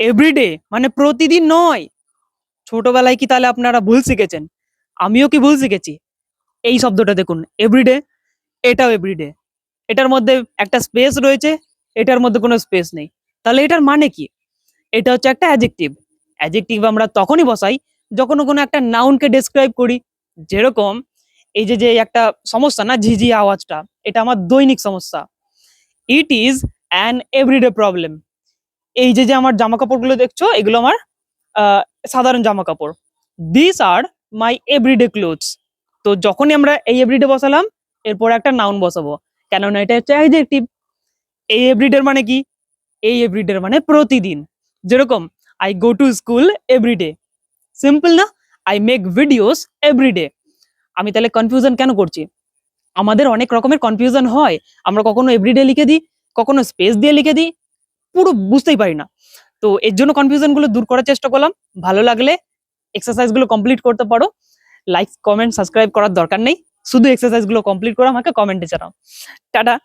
Everyday মানে প্রতিদিন নয়। ছোটবেলায় কি তাহলে আপনারা ভুল শিখেছেন? আমিও কি ভুল শিখেছি? এই শব্দটা দেখুন, এভরিডে, এটাও এভরিডে। এটার মধ্যে একটা স্পেস রয়েছে, এটার মধ্যে কোনো স্পেস নেই। তাহলে এটার মানে কি? এটা হচ্ছে একটা অ্যাডজেক্টিভ। অ্যাডজেক্টিভ আমরা তখনই বসাই যখন কোনো একটা নাউনকে ডেসক্রাইব করি। যেরকম এই যে একটা সমস্যা না, ঝিঝি আওয়াজটা, এটা আমার দৈনিক সমস্যা। It is an everyday problem. এই যে আমার জামা কাপড়গুলো দেখছো, এগুলো আমার সাধারণ জামা কাপড়। This are my everyday clothes. তো যখনই আমরা এই এভরিডে বসালাম, এরপর একটা নাউন বসাবো, কেননা এটা হচ্ছে অ্যাডজেক্টিভ। এই এভরিডের মানে কি? এই এভরিডের মানে প্রতিদিন। যেরকম I go to school every day. Simple না? I make videos every day. আমি তাহলে কনফিউশন কেন করছি? আমাদের অনেক রকমের কনফিউশন হয়। আমরা কখনো এভরিডে লিখে দিই, কখনো স্পেস দিয়ে লিখে দিই, পুরো বুঝতেই পারি না। তো এর জন্য কনফিউশন গুলো দূর করার চেষ্টা করলাম। ভালো লাগলে এক্সারসাইজ গুলো কমপ্লিট করতে পারো। লাইক, কমেন্ট, সাবস্ক্রাইব করার দরকার নেই। শুধু এক্সারসাইজ গুলো কমপ্লিট করে আমাকে কমেন্টে জানাও। টাটা।